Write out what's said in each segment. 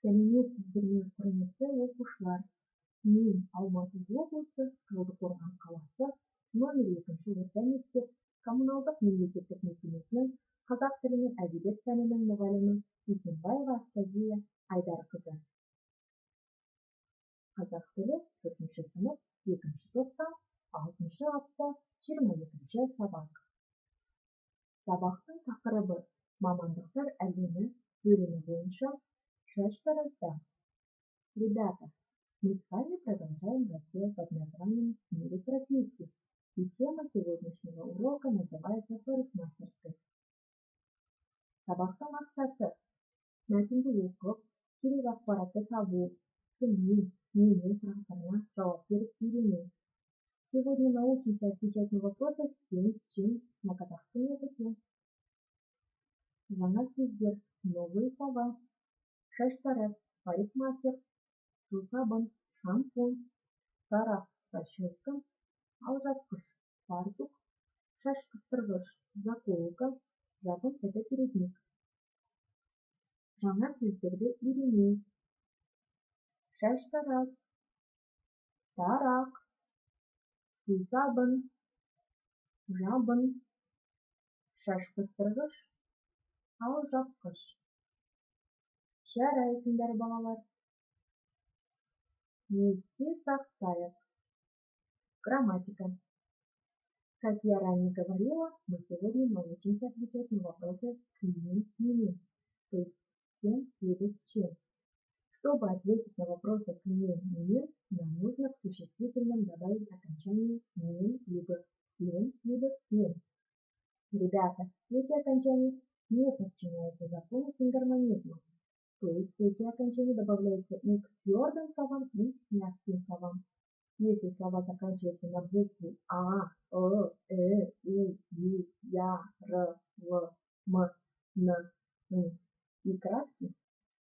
Сәлеметсіздер ме, құрметті оқушылар. Мен Алматы облысы Талдықорған қаласы номер 2 орта мектеп коммуналдық мемлекеттік мекемесінің қазақ тілі мен әдебиет пәнінің мұғалімі Есенбаева Астазия Айдарқызы. Қазақ тілі 4 сынып 2 тоқсан 6 апта 22 сабақ. Сабақтың тақырыбы мамандықтар әлемі бөлімі бойынша шашты разда. Ребята, мы с вами продолжаем раздел под названием «Мире профессий», и тема сегодняшнего урока называется «Парикмахерская». Сабақтың мақсаты мәтінді оқып, керек ақпаратты табу, кімнен, ненің сұрақтарына жауап беріп үйрену. Сегодня научимся отвечать на вопросы с кем, с чем на казахском языке. Жаңа сөздер, новые слова. Шаштараз, парикмахер, сусабын, шампунь, тарақ, расческа, алжапқыш, фартук, шаш қыстырғыш, заколка, жабын это передник. Жаңа сөздерді үйрену. Шаштараз, тарақ, сусабын, жабын, шаш қыстырғыш, алжапқыш. Жарайсыңдар, балалар. Вместе сақтайық. Грамматика. Как я ранее говорила, мы сегодня научимся отвечать на вопросы «книн», то есть с кем либо с чем. Чтобы ответить на вопросы «книн», нам нужно к существительным добавить окончание «нин» либо «кин» либо «кин». Ребята, эти окончания не подчиняются закону сингармонизма. То есть эти окончания добавляются и к твердым словам, и к мягким словам. Если слова заканчиваются на букву А, Э, У, Ю, Я, Р, В, М, Н, Н и краткие,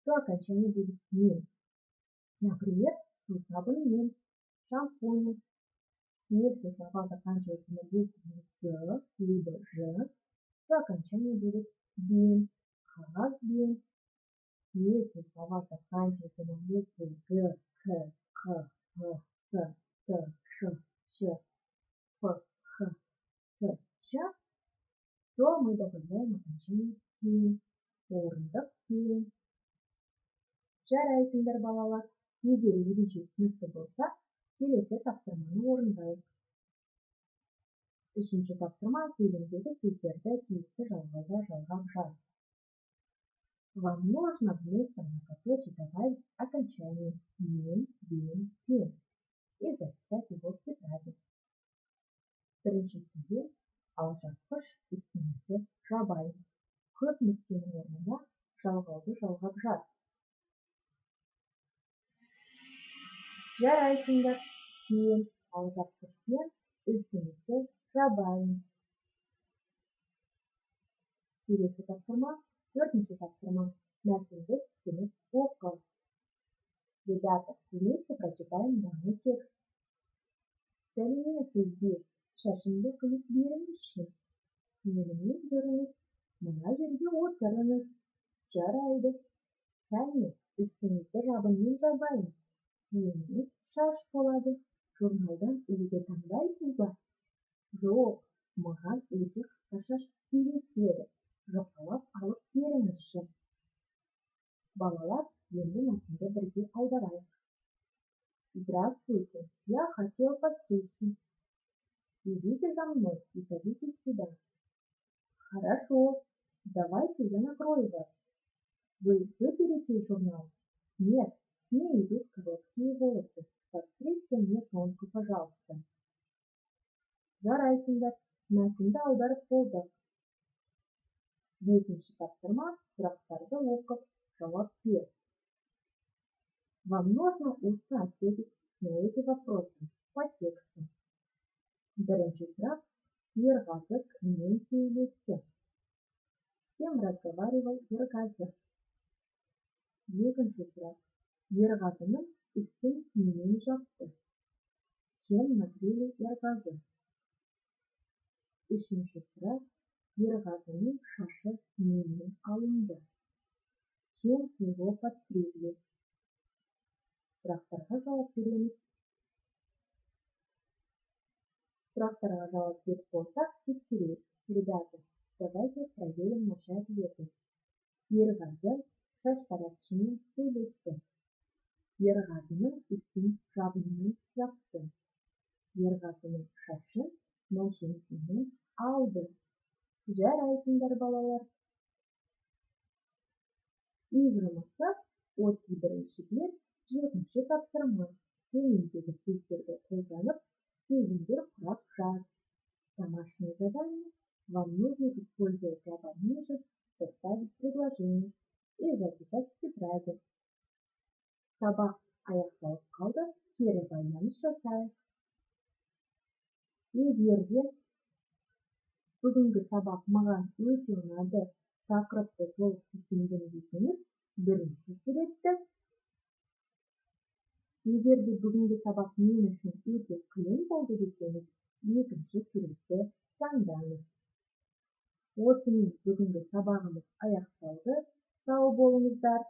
то окончание будет «нин». Например, сусабын, шампунь. Если слова заканчиваются на букву С, либо Ж, то окончание будет «бин», «хагазбин». Если слова заканчиваются на букву Г, Х, Х, Г, С, Т, Ш, Щ, П, Х, Ц, Щ, то мы добавляем окончание «кин», орындық «кин». Жарайсыңдар, балалар. Егер ереже түсінікті болса, келесі тапсырманы орындайық. 3-ші тапсырма сөйлемдегі сөздерді тиісті жалғауда жалғап жаз. Вам нужно вместо многоточий добавить окончание «нин», «бин», «пин» и записать его в тетради. Бірінші сөйлем алжапқыш үстіңізді жабайын. Көп нүктенің орнына жалғауды жалғап жаз. Жарайсыңдар. Мен алжапқышпен үстіңізді жабайын. Келесі тапсырма, 4-ші тапсырма. Мәтінді түсініп оқы. Ребята, вместе прочитаем данный текст. Сәлеметсіздер, шашымды қиып беріңізші. Менімен жүріңіз, мына жерге отырыңыз. Жарайды. Кәне, үстіңізді жабынмен жабайын. Киіміңіз шаш болады. Журналдан үлгі таңдайсыз ба? Жоқ, маған өте қысқа шаш келеді. Жұқалап алып беріңізші. Балалар, енді мәтінді бірге аударайық. Здравствуйте, я хотел подстричься. Идите за мной и садитесь сюда. Хорошо, давайте я накрою вас. Вы выберете журнал? Нет, мне идут короткие волосы. Подстричьте мне тонко, пожалуйста. Жарайсыңдар, мәтінді аударып болдық. 5-ші тапсырма, сұрақтарды оқып, жауап бер. Вам нужно устно ответить на эти вопросы по тексту. Бірінші сұрақ, Ерғазы кіммен сөйлесті? С кем разговаривал Ерғазы? Екінші сұрақ, Ерғазының үстін немен жапты? Чем накрыли Ерғазы? Үшінші сұрақ, Ерғазының шашы немен алынды? Чем его подстригли? Сұрақтарға жауап береміз. Сұрақтарға жауап беріп болсақ, тексерейік. Ребята, давайте проверим наши ответы. Ерғазы шаштаразшымен сөйлесті. Ерғазының үстін жабынмен жапты. Ерғазының шашын мәшинкемен алды. Жарайсыңдар, балалар. Үй жұмысы 31-ші бет 7-ші тапсырма. Төмендегі сөздерді қолданып, сөйлемдер құрап жаз. Домашнее задание. Вам нужно используя слова ниже, составить предложение и записать в тетради. Сабақ аяқталып қалды, кері байланыс жасайық. Егер де бүгінгі сабақ маған өте ұнады, тақырыпты толық түсіндім десеңіз, бірінші суретті. Егер де бүгінгі сабақ мен үшін өте қиын болды десеңіз, екінші суретті таңдаңыз. Осымен бүгінгі сабағымыз аяқталды. Сау болыңыздар.